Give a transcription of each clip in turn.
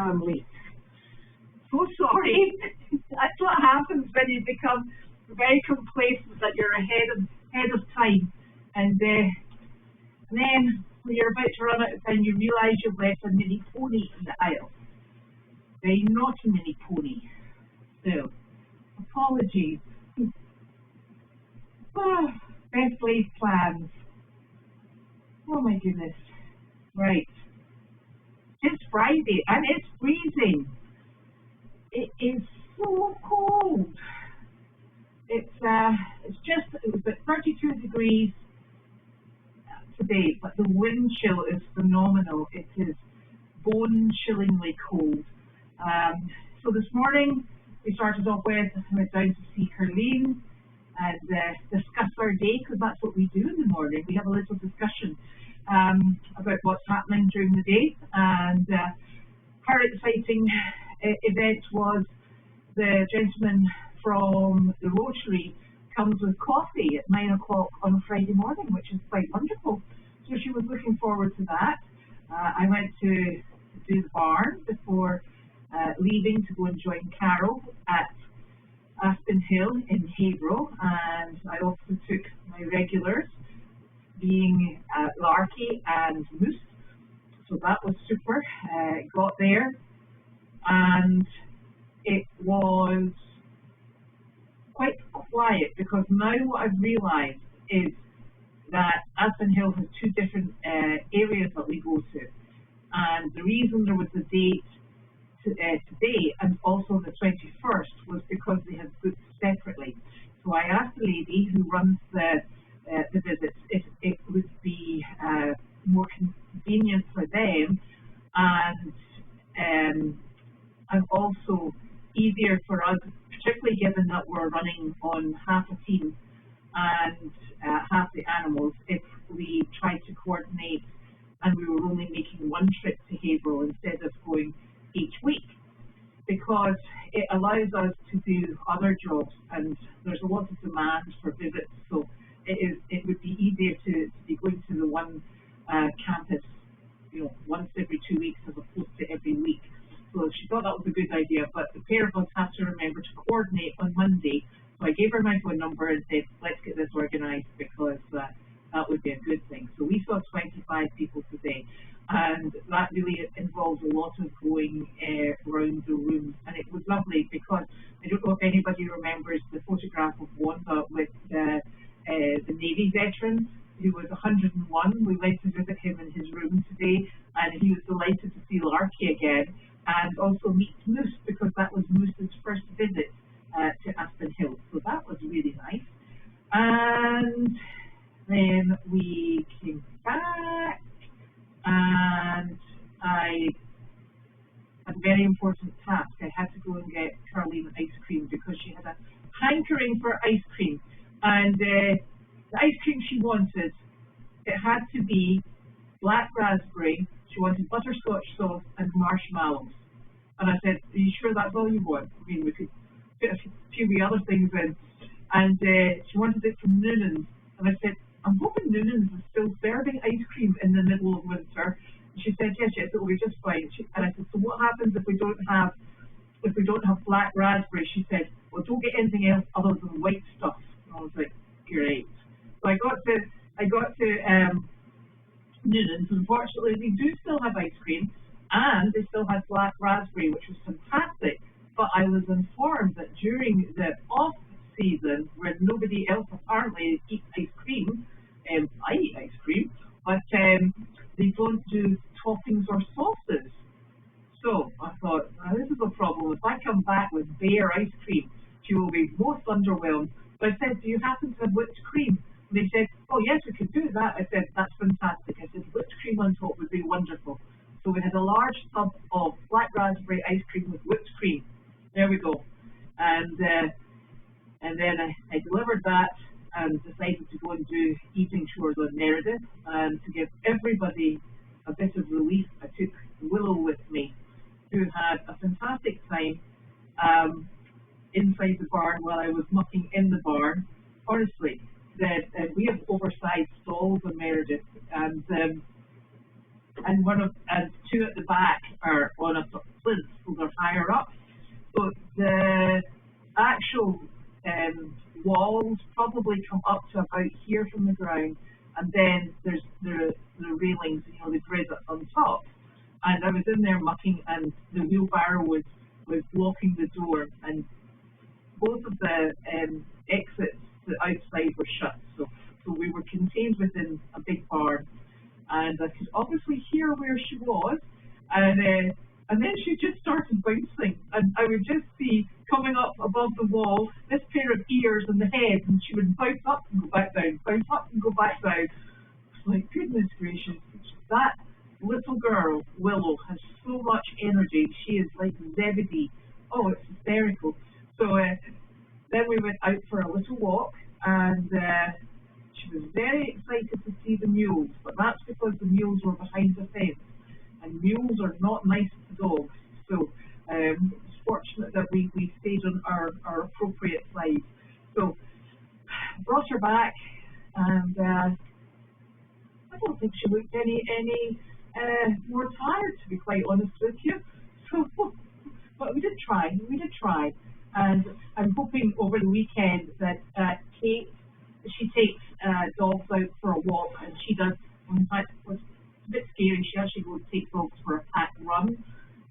family. So sorry. That's what happens when you become very complacent that you're ahead of time. And then when you're about to run out of time, you realise you've left a mini pony in the aisle. Very naughty mini pony. So, apologies. Oh, best laid plans. Oh my goodness. Right. It's Friday and it's freezing. It is so cold. It was at 32 degrees today, but the wind chill is phenomenal. It is bone-chillingly cold. So this morning we started off with, I went down to see Carleen and discuss our day, because that's what we do in the morning. We have a little discussion about what's happening during the day. And her exciting event was the gentleman from the Rotary comes with coffee at 9 o'clock on a Friday morning, which is quite wonderful. So she was looking forward to that. I went to do the barn before leaving to go and join Carol at Aspen Hill in Haverhill, and I also took my regulars, being Larky and Moose. So that was super. Got there, and it was quite quiet, because now what I've realised is that Aspen Hill has two different areas that we go to, and the reason there was a date today and also the 21st was because they had booked separately. So I asked the lady who runs the visits if it would be more convenient for them and also easier for us, particularly given that we're running on half a team and half the animals, if we tried to coordinate and we were only making one trip to Haverhill instead of going each week, because it allows us to do other jobs and there's a lot of demand for visits. So it would be easier to be going to the one campus, once every 2 weeks as opposed to every week. So she thought that was a good idea, but the pair of us have to remember to coordinate on Monday. So I gave her my phone number and said, let's get this organised, because that would be a good thing. So we saw 25 people today, and that really involves a lot of going around the room. And it was lovely, because I don't know if anybody remembers the photograph of Wanda with the Navy veteran who was 101. We went to visit him in his room today, and he was delighted to see Larky again, and also meet Moose, because that was Moose's first visit to Aspen Hill. So that was really nice. And then we came back, and I had a very important task. I had to go and get Carleen ice cream, because she had a hankering for ice cream. And the ice cream she wanted, it had to be black raspberry. She wanted butterscotch sauce and marshmallows. And I said, are you sure that's all you want? I mean, we could fit a few other things in. And she wanted it from Noonan's. And I said, I'm hoping Noonan's is still serving ice cream in the middle of winter. And she said, yes, it will be just fine. And I said, so what happens if we don't have black raspberry? She said, well, don't get anything else other than white stuff. And I was like, great. So I got to Noonan's. Unfortunately, they do still have ice cream, and they still had black raspberry, which was fantastic. But I was informed that during the off season, where nobody else apparently eats ice cream, I eat ice cream, but they don't do toppings or sauces. So I thought, this is a problem. If I come back with bare ice cream, she will be most underwhelmed. So I said, do you happen to have whipped cream? And they said, oh yes, we could do that. I said, that's fantastic. I said, whipped cream on top would be wonderful. So we had a large tub of black raspberry ice cream with whipped cream. There we go. And then I delivered that and decided to go and do evening chores on Meredith. And to give everybody a bit of relief, I took Willow with me, who had a fantastic time inside the barn while I was mucking in the barn. Honestly, we have oversized stalls on Meredith, and and two at the back are on a sort of plinth, so they're higher up. So the actual walls probably come up to about here from the ground, and then there's the railings, the grid on top. And I was in there mucking, and the wheelbarrow was blocking the door, and both of the exits to the outside were shut. So we were contained within a big barn, and I could obviously hear where she was, and then she just started bouncing, and I would just see coming up above the wall this pair of ears and the head, and she would bounce up and go back down, bounce up and go back down. It's like, goodness gracious, that little girl, Willow, has so much energy. She is like Zebedee. Oh, it's hysterical. So then we went out for a little walk, and she was very excited to see the mules, but that's because the mules were behind the fence, and mules are not nice to dogs. So it's fortunate that we stayed on our appropriate side. So brought her back, and I don't think she looked any more tired, to be quite honest with you. So, but we did try, and I'm hoping over the weekend that Kate, she takes dogs out for a walk, and she does. In fact, it was a bit scary. She actually goes to take dogs for a pack run,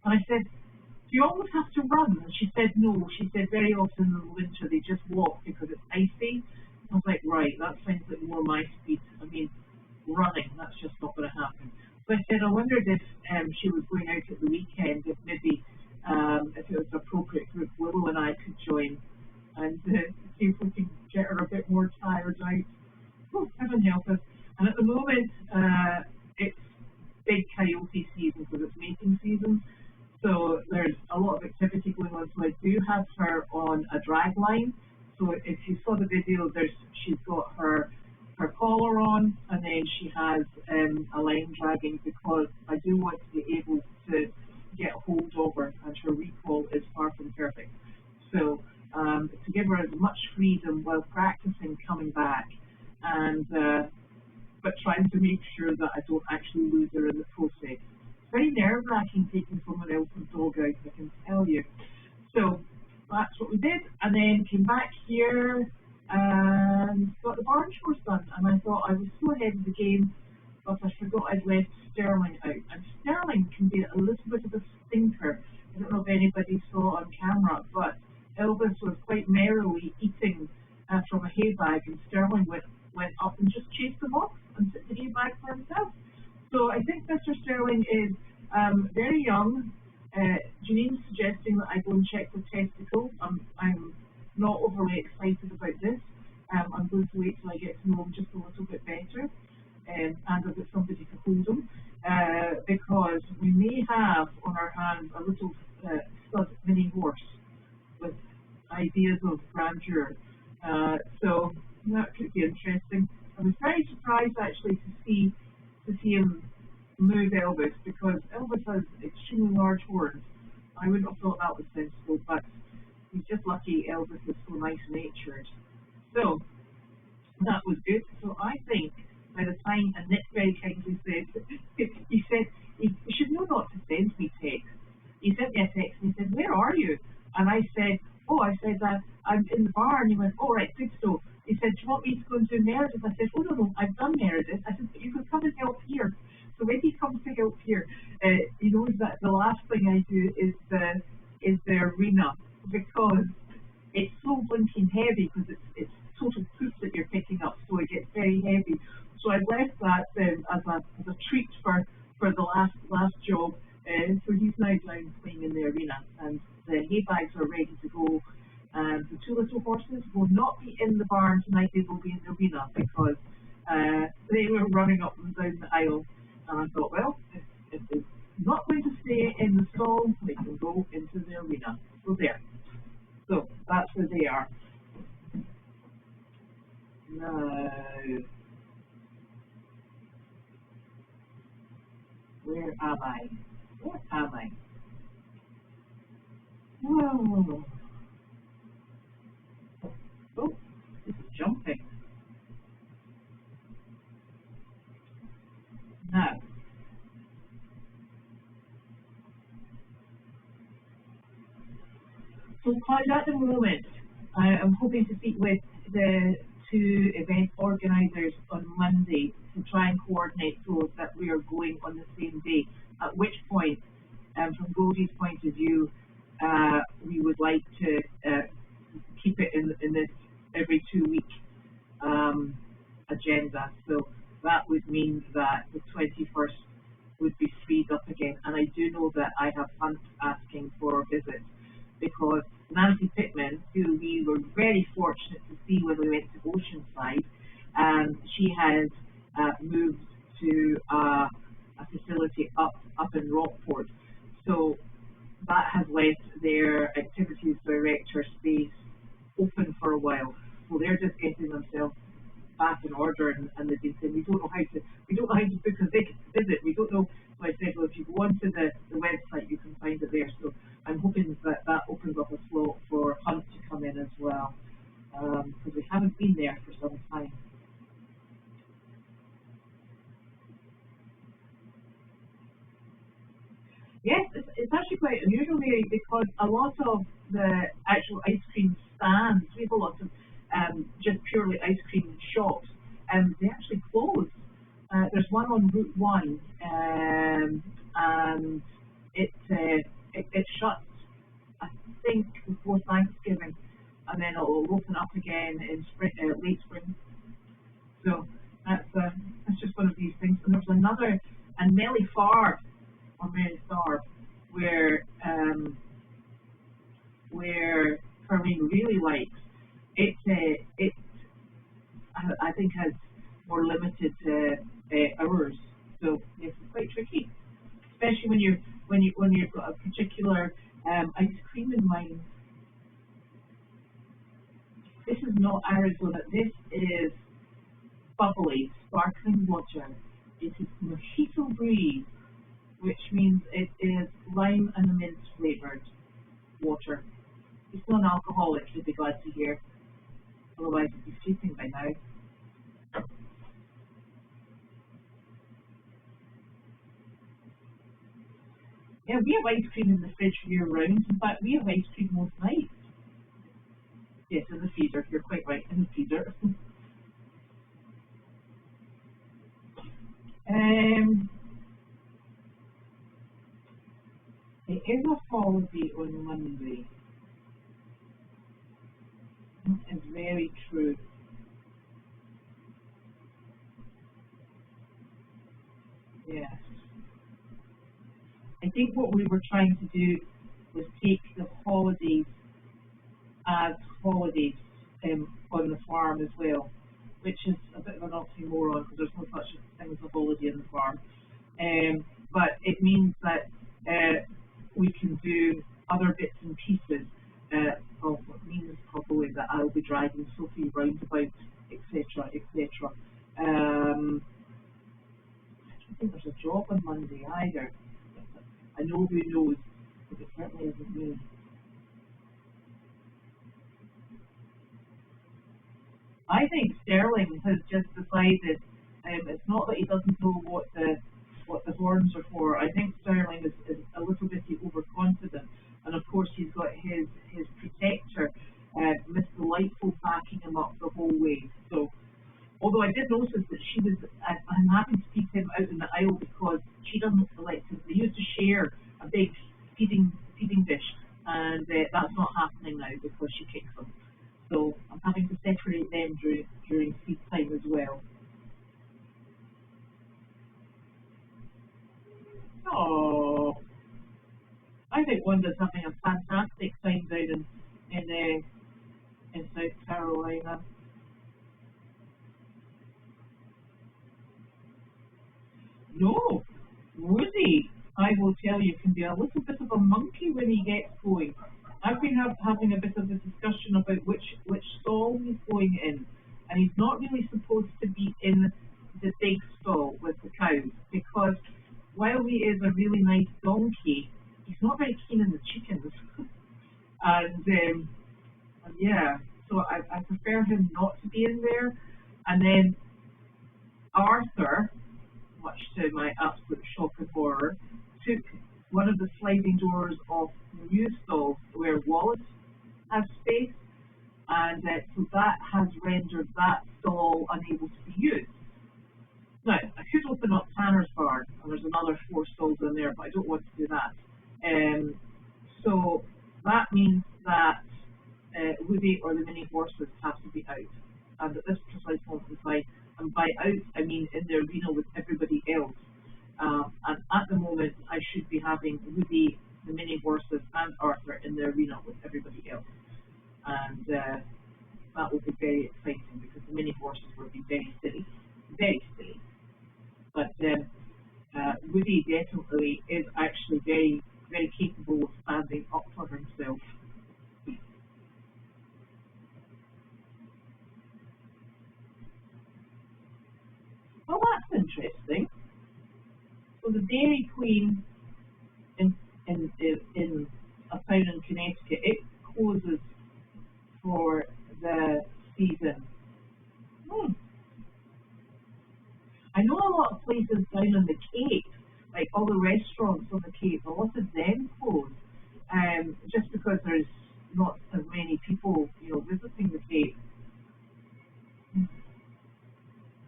and I said, "Do you always have to run?" And she said, "No." She said, "Very often in the winter they just walk because it's icy." I was like, right, that sounds like more my speed. I mean, running, that's just not going to happen. So I said, I wondered if she was going out at the weekend, if maybe if it was appropriate if Willow and I could join and see if we can get her a bit more tired out. Oh, heaven help us. And at the moment, it's big coyote season because it's mating season. So there's a lot of activity going on. So I do have her on a drag line. So if you saw the video, she's got her collar on, and then she has a line dragging, because I do want to be able to get a hold of her, and her recall is far from perfect. So to give her as much freedom while practicing coming back, and but trying to make sure that I don't actually lose her in the process. It's very nerve-wracking taking someone else's dog out, I can tell you. So that's what we did, and then came back here and got the barn chores done. And I thought I was so ahead of the game, but I forgot I'd left Sterling out. And Sterling can be a little bit of a stinker. I don't know if anybody saw on camera, but Elvis was quite merrily eating from a hay bag, and Sterling went up and just chased him off and took the hay bag for himself. So I think Mr. Sterling is very young. Janine's suggesting that I go and check for testicles. I'm not overly excited about this. I'm going to wait till I get to know him just a little bit better, and I've got somebody to hold him, because we may have on our hands a little stud mini horse with ideas of grandeur. So that could be interesting. I was very surprised actually to see him move Elvis, because Elvis has extremely large horns. I wouldn't have thought that was sensible, but he's just lucky Elvis is so nice natured. So that was good. So I think by the time, and Nick very kindly said, he said, you should know not to send me text. He sent me a text and he said, "Where are you?" And I said, "I'm in the barn." He went, "Oh, right, good." So he said, "Do you want me to go and do Meredith?" I said, "Oh, no, I've done Meredith." I said, "But you could come and help here." So when he comes to help here, he knows that the last thing I do is the arena, because it's so blinking heavy, because it's total poop that you're picking up, so it gets very heavy. So I left that as a treat for the last job. So he's now down playing in the arena, and the hay bags are ready to go. And the two little horses will not be in the barn tonight. They will be in the arena, because they were running up and down the aisle. And I thought, well, if they're not going to stay in the stall, they can go into the arena. So there. So that's where they are. Now, where am I? Where am I? Oh, this is jumping. Now, So, Clyde, at the moment, I'm hoping to speak with the two event organisers on Monday to try and coordinate so that we are going on the same day. At which point, from Goldie's point of view, we would like to keep it in this every 2 week agenda. So that would mean that the 21st would be freed up again. And I do know that I have Hunt asking for visits because Nancy Pittman, who we were very fortunate to see when we went to Oceanside, she has moved to a facility up in Rockport. So that has left their activities director space open for a while. So they're just getting themselves back in order, and they've been saying we don't know how to book a visit. We don't know. So I said, well, if you go onto the website, you can find it there. So I'm hoping that opens up a slot for Hunt to come in as well, because we haven't been there for some time. Yes, it's actually quite unusual, Mary, because a lot of the actual ice cream stands, we have a lot of just purely ice cream shops, they actually close. There's one on Route 1, and it shuts, I think, before Thanksgiving, and then it will open up again in spring, late spring. So that's just one of these things. And there's another, and Melly Farr, or Mary Starr, where Caroline really likes it. It I think has more limited hours, so yes, it's quite tricky, especially when you've got a particular ice cream in mind. This is not Arizona. This is bubbly sparkling water. It is mojito breeze, which means it is lime and mint flavoured water. It's non-alcoholic, you'd be glad to hear. Otherwise, it'd be freezing by now. Yeah, we have ice cream in the fridge year round. In fact, we have ice cream most nights. Yes, in the freezer. You're quite right, in the freezer. It is a holiday on Monday. That is very true. Yes. I think what we were trying to do was take the holidays as holidays on the farm as well, which is a bit of an oxymoron because there's no such thing as a holiday on the farm. But it means that we can do other bits and pieces. Well, what means probably that I'll be driving Sophie roundabout, etc., etc. I don't think there's a job on Monday either. I know who knows, but it certainly isn't me. I think Sterling has just decided it's not that he doesn't know what the horns are for. I think Sterling is a little bit overconfident, and of course he's got his protector, Miss Delightful, backing him up the whole way. So, although I did notice that she was, I'm happy to keep him out in the aisle because she doesn't like to. They used to share a big feeding dish, and that's not happening now because she kicks him. So I'm having to separate them during feed time as well. Oh, I think Wanda's having a fantastic time down in South Carolina. No, Woody, I will tell you, can be a little bit of a monkey when he gets going. I've been having a bit of a discussion about which stall he's going in, and he's not really supposed to be in the big stall with the cows because while he is a really nice donkey, he's not very keen on the chickens. And yeah, so I prefer him not to be in there. And then Arthur, much to my absolute shock and horror, took one of the sliding doors off the new stalls where Wallace has space, and so that has rendered that stall unable to be used. Now, I could open up Tanner's barn, and there's another 4 stalls in there, but I don't want to do that. So that means that Woody or the mini horses have to be out. And at this precise moment in time, and by out I mean in the arena with everybody else. And at the moment, I should be having Woody, the mini horses, and Arthur in the arena with everybody else. And that will be very exciting because the mini horses will be very silly. Very silly. But Woody definitely is actually very, very capable of standing up for himself. Well, that's interesting. So the Dairy Queen in a town in Connecticut, it closes for the season. I know a lot of places down on the Cape, like all the restaurants on the Cape, a lot of them close, just because there's not as many people, visiting the Cape.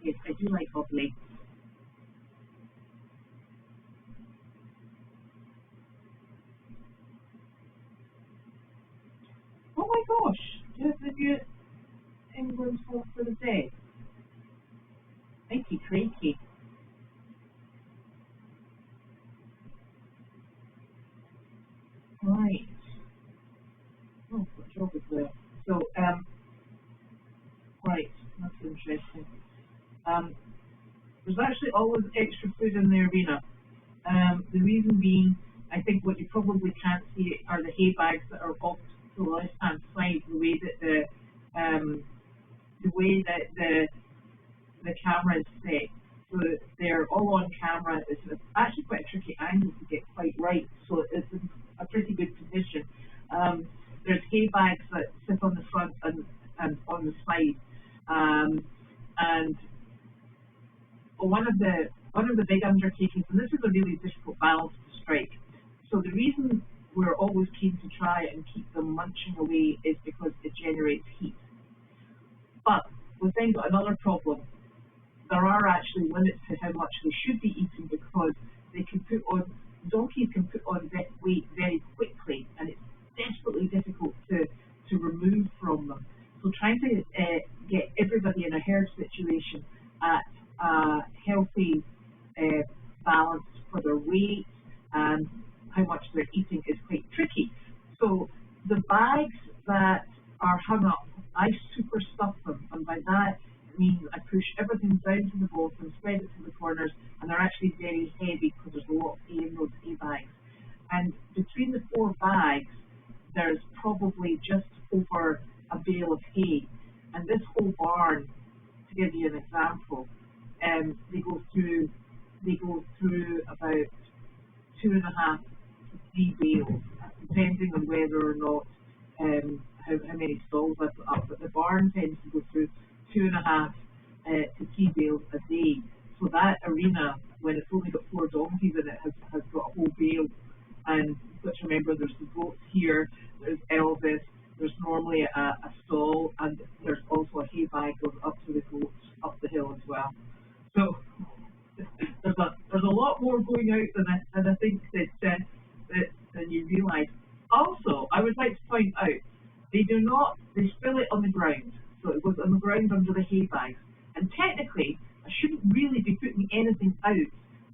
Yes, I do like Oblate. Oh my gosh, just review England's home for the day. Crikey, crikey. Right. Oh, what job is there? So, right, that's interesting. There's actually always extra food in the arena. The reason being, I think what you probably can't see are the hay bags that are off to the left-hand side, the way that the camera is set. So they're all on camera. It's actually quite a tricky angle to get quite right, so it's in a pretty good position. There's hay bags that sit on the front and on the side, and one of the big undertakings, and this is a really difficult balance to strike. So the reason we're always keen to try and keep them munching away is because it generates heat. But we've then got another problem. There are actually limits to how much they should be eating because donkeys can put on weight very quickly, and it's desperately difficult to remove from them. So trying to get everybody in a herd situation at a healthy balance for their weight and how much they're eating is quite tricky. So the bags that are hung up, I super stuff them, and by that means I push everything down to the bottom, spread it to the corners, and they're actually very heavy because there's a lot of hay in those hay bags. And between the 4 bags, there's probably just over a bale of hay. And this whole barn, to give you an example, they go through about 2.5 to 3 bales, depending on whether or not how many stalls I put up. But the barn tends to go through 2.5 to 3 bales a day. So that arena, when it's only got 4 donkeys in it, has got a whole bale. And let's remember, there's the goats here, there's Elvis, there's normally a stall, and there's also a hay bag goes up to the goats up the hill as well. So there's a lot more going out than I think than you realise. Also, I would like to point out, they spill it on the ground. So it goes on the ground under the hay bags. And technically, I shouldn't really be putting anything out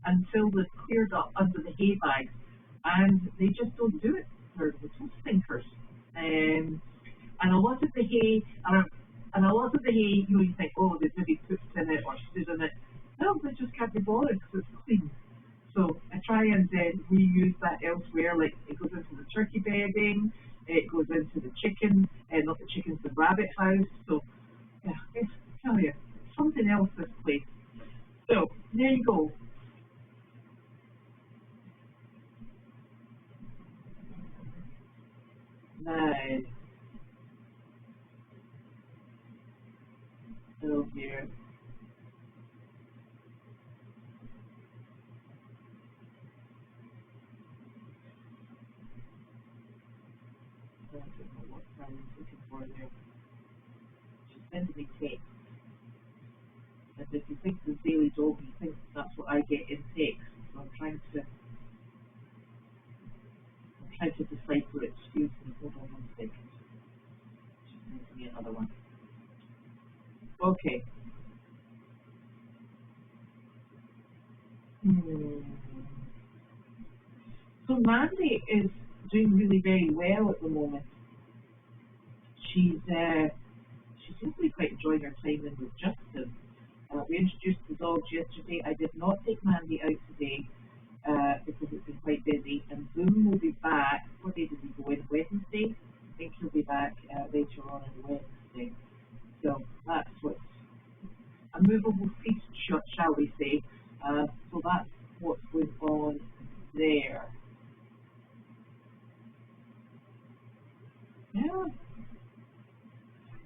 until they're cleared up under the hay bags. And they just don't do it. They're little stinkers. And a lot of the hay, you think, oh, they've maybe pooped in it or stood in it. No, they just can't be bothered because it's clean. So I try and reuse that elsewhere. Like it goes into the turkey bedding, it goes into the chicken, not the chickens, the rabbit house. So yeah, I tell you, something else this place. So there you go. Nice. Oh dear. I don't know what's I'm looking for there. She's sending me text. And if you think the daily dog, you think that's what I get in text. So I'm trying to decipher it. Excuse me, hold on 1 second. She's sending me another one. Okay. So Mandy is doing really very well at the moment. She seems to be quite enjoying her time in with Justin. We introduced the dogs yesterday. I did not take Mandy out today because it's been quite busy. And Boom will be back. What day did he go in? Wednesday? I think he'll be back later on on Wednesday. So that's what's a movable feast, shall we say. So that's what's going on there. Yeah.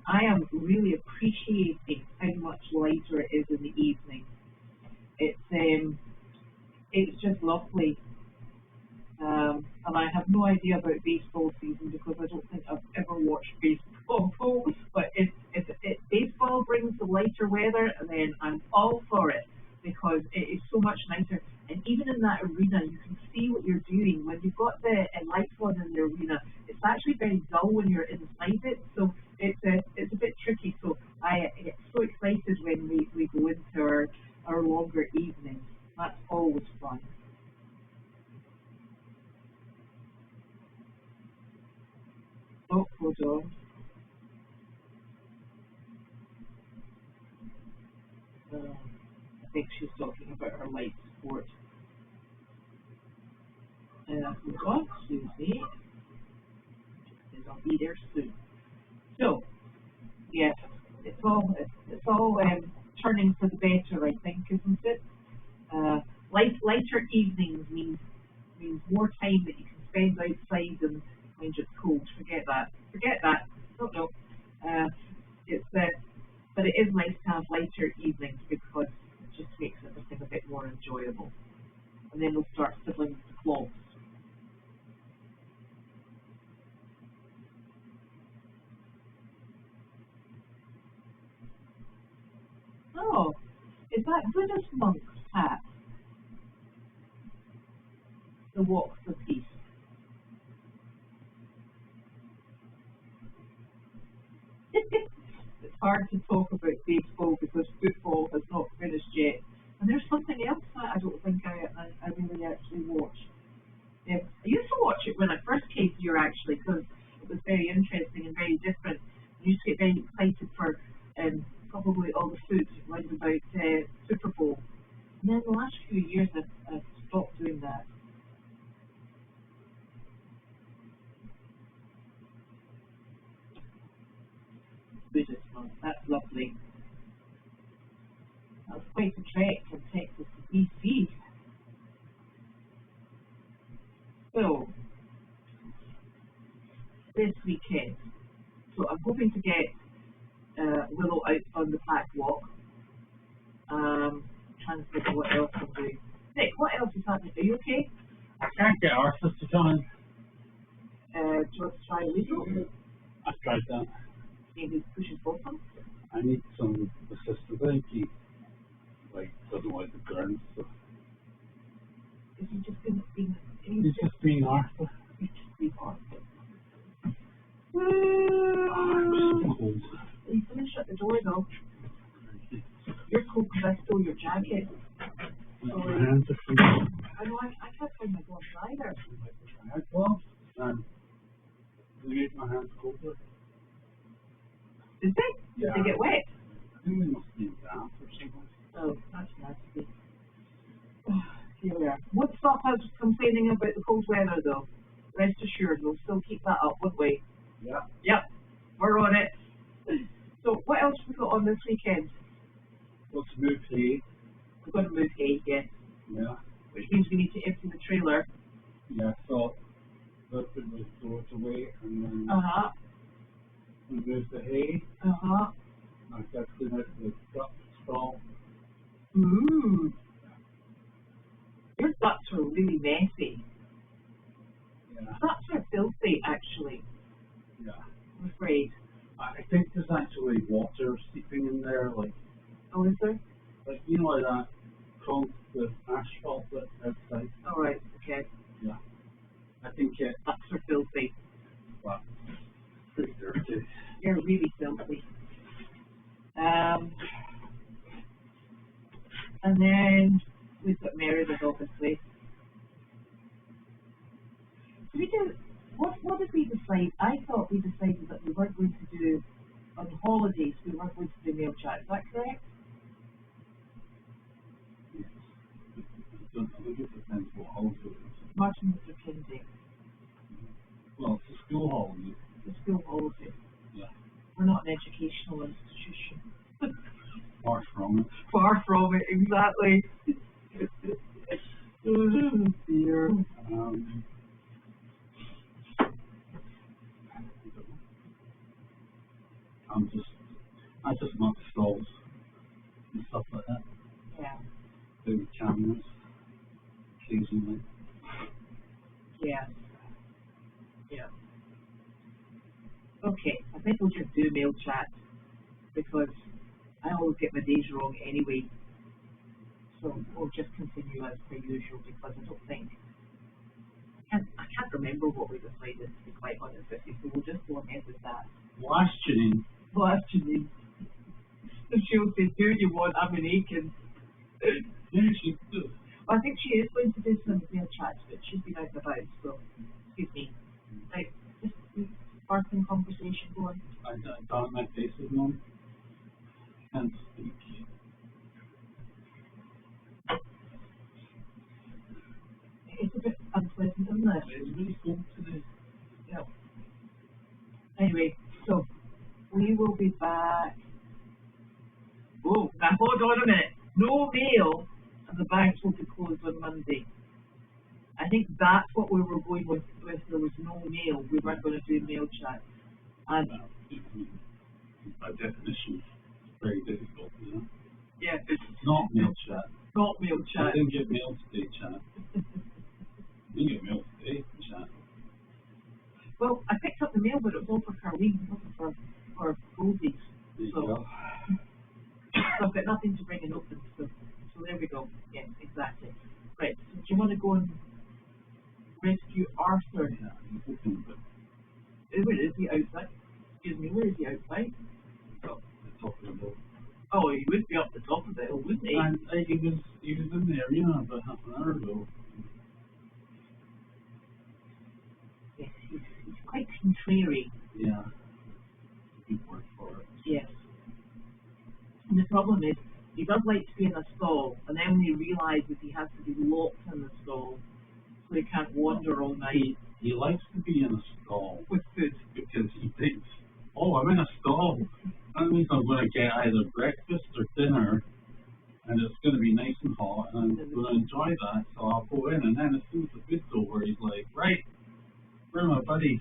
I am really appreciating how much lighter it is in the evening. It's just lovely. And I have no idea about baseball season because I don't think I've ever watched baseball. But if baseball brings the lighter weather, then I'm all for it because it is so much nicer. And even in that arena, you can see what you're doing. When you've got the lights on in the arena, it's actually very dull when you're inside it. So it's a bit tricky. So I get so excited when we go into our longer evenings. That's always fun. Oh, hold on. I think she's talking about her light sport. Hold on, excuse me. I'll be there soon. So, yes, it's all turning for the better, I think, isn't it? Lighter evenings means more time that you can spend outside and when it's cold. Forget that. No. But it is nice to have lighter evenings because it just makes everything a bit more enjoyable. And then we'll start siblings the clocks. Oh, is that Buddhist monk's hat? The walk for peace. It's hard to talk about baseball because football has not finished yet. And there's something else that I don't think I really actually watched. I used to watch it when I first came here actually because it was very interesting and very different. I used to get very excited for probably all the food round about Super Bowl. And then the last few years I've stopped doing that. Buddhist monk, that's lovely. That's quite a trek from Texas to BC. So, this weekend, so I'm hoping to get Willow out on the pack walk. Trying to think of what else I'm doing. Nick, what else is happening? Are you okay? I can't get Arthur to time. Do you want to try Lethal? I've tried that. Maybe push his button? I need some assistance. I think he doesn't like the ground stuff. Is he just being He's just being Arthur. He's just being Arthur. I'm so cold. You can shut the door though. You're cold because I stole your jacket. My hands are freezing. I know, I can't find my gloves either. I had gloves and they made my hands colder. Did they? Yeah. Did they get wet? I think they must be damp or something. Oh, that's nasty. Here we are. Won't stop us complaining about the cold weather though. Rest assured, we'll still keep that up, won't we? Yeah. Yep, we're on it. So what else have we got on this weekend? Let's move hay. We're going to move hay, yes. Yeah. Which means we need to empty the trailer. Yeah, so let's put those doors away and then Uh-huh. remove the hay. Uh-huh. I got to clean out the duck stall. Ooh. Your ducks are really messy. Yeah. Ducks are filthy, actually. Yeah. afraid. I think there's actually water seeping in there, like Oh, is there? you know, like that the asphalt that's outside. All right, okay. Yeah. I think That's for filthy. well, pretty dirty. You're really filthy. And then we've got Meredith, obviously. Did we do, what did we decide? I thought we decided that we weren't going to do, on holidays, we weren't going to do mail chat. Is that correct? I think it depends what holiday it is. Martin Luther King Day. Well, it's a school holiday. The school holiday. Yeah. We're not an educational institution. Far from it. Far from it, exactly. Oh, dear. I just knock stalls and stuff like that. Yeah. Do cameras occasionally. Yeah. Yeah. Okay, I think we'll just do mail chat because I always get my days wrong anyway. So we'll just continue as per usual because I don't think I can't remember what we decided, to be quite honest with you, so we'll just go ahead with that. Last Janine. So she'll say, do you want Aiken? Yeah, she do. Well, I think she is going to do some mail chats, but she's been out and about, so excuse me. Right, just sparking conversation going. I thought my face was numb. Can't speak. It's a bit unpleasant, isn't it? It's really cold today. Yeah. Anyway, so we will be back. Oh, now hold on a minute. No mail, and the banks will be closed on Monday. I think that's what we were going with. If there was no mail, we weren't going to do mail chat. And By definition, it's very difficult, you know. yeah, It's not mail chat. not mail I chat. didn't get mail today, chat. You didn't get mail today, chat. Well, I picked up the mail, but it was all for Carleen, it wasn't for Goldie's. There you So, go. so I've got nothing to bring and open. So there we go. Yeah, exactly. Right. So do you want to go and rescue Arthur? Yeah, he's looking, but Where is he outside? Excuse me, where is he outside? up the top of the boat. Oh, he would be up the top of the hill, wouldn't he? And he was in the arena about half an hour ago. Yes, he's quite contrary. Yeah. Good word for it. Yes. And the problem is, he does like to be in a stall, and then when he realises he has to be locked in the stall, so he can't wander all night He likes to be in a stall with food. because he thinks, oh, I'm in a stall. That means I'm going to get either breakfast or dinner, and it's going to be nice and hot, and I'm going to enjoy that. So I'll go in, and then as soon as the food's over, he's like, right, where are my buddies?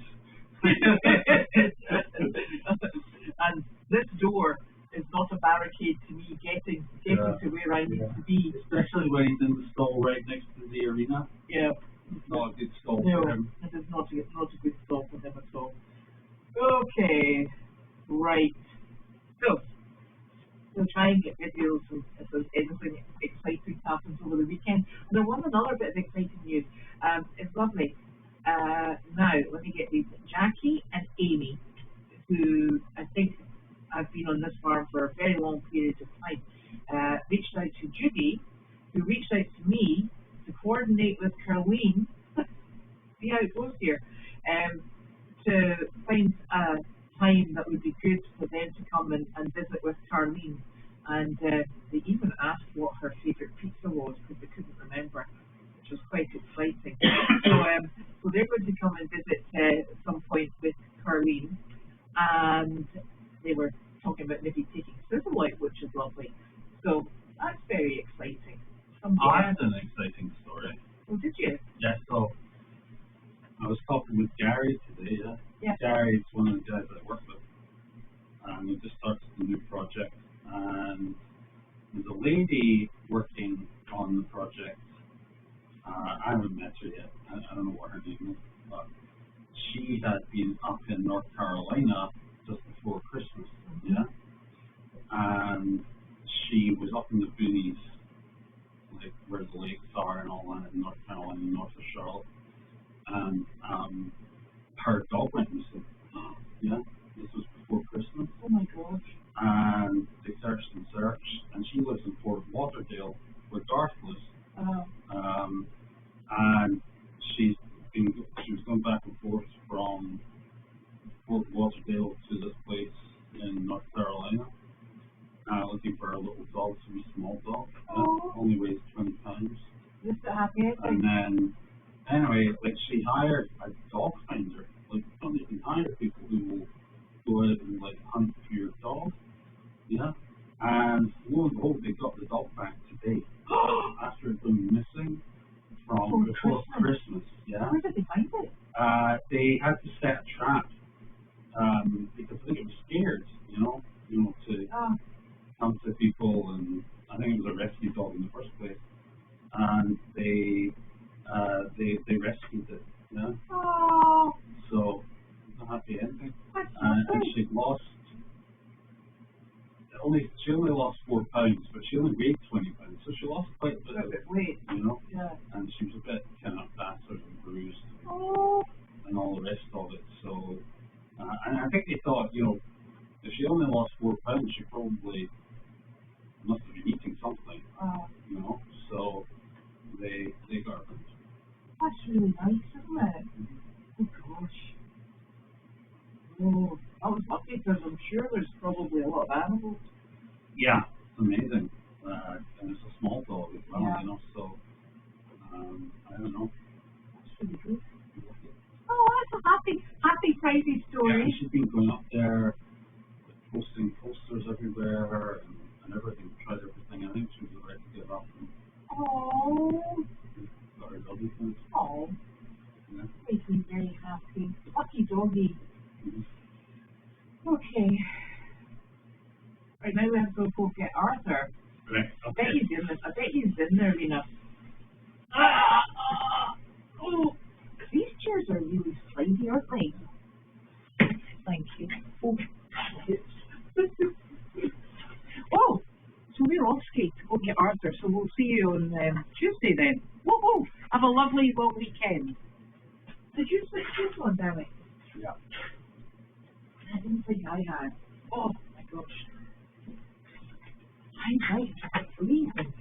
And this door is not a barricade to me getting to where I need to be. Especially when he's in the stall right next to the arena. Yeah. It's not a good stall No, for him. it is not a good stall for him at all. Okay, right. So, we'll try and get videos if there's anything exciting happens over the weekend. And I want another bit of exciting news. It's lovely. Now, let me get these. Jackie and Amy, who I think have been on this farm for a very long period of time, reached out to Judy, who reached out to me to coordinate with Carleen, see how it goes here, to find a time that would be good for them to come and visit with Carleen. And they even asked what her favourite pizza was because they couldn't remember, which was quite exciting. So they're going to come and visit at some point with Carleen, and they were talking about maybe taking Sizzle out, which is lovely. So that's very exciting. I had an exciting story. Oh, did you? Yeah, so I was talking with Gary today. Yeah. Gary's one of the guys I work with. And we just started a new project. And there's a lady working on the project. I haven't met her yet. I don't know what her name is. But she had been up in North Carolina and she was up in the boonies, like where the lakes are and all that in North Carolina, north of Charlotte, and her dog went missing. Yeah, this was before Christmas. Oh my gosh. And they searched and searched, and she lives in Fort Lauderdale, where Garth lives. And she was going back and forth from Fort Lauderdale to this place in North Carolina, looking for a little dog, a wee small dog. Only weighs 20 pounds. Just a happy ending. And then, anyway, like she hired a dog finder. Like, you can hire people who will go out and like hunt for your dog. Yeah. And lo and behold, they got the dog back today after it had been missing from before Christmas. Yeah. Where did they find it? They had to set a trap because I think it was scared, to come to people, and I think it was a rescue dog in the first place. And they rescued it. Yeah. Oh. So it's a happy ending. And she lost. She only lost 4 pounds, but she only weighed 20 pounds, so she lost quite a bit of weight. Yeah. And she was a bit kind of battered and bruised and all the rest of it. So, and I think they thought, if she only lost 4 pounds, she probably must have been eating something, So they got her. That's really nice, isn't it? Oh gosh. Oh, that was lucky because I'm sure there's probably a lot of animals. Yeah, it's amazing. And it's a small dog as well, so I don't know. That's really good. Oh, that's a happy crazy story. Yeah, she's been going up there, posting posters everywhere and everything, tried everything. I think she was ready to give up. Got her doggy things. Oh, yeah. Makes me very happy. Lucky doggy. Mm-hmm. Okay. Right, now we have to go get Arthur. Right, okay. I bet he's in there, Lena. Oh, these chairs are really slimy, aren't they? Thank you. Oh, oh, so we're off skate to go get Arthur, so we'll see you on Tuesday then. Whoa, have a lovely long weekend. Did you switch this one, damn it? Yeah. I didn't think I had. Oh my gosh. I'm freezing.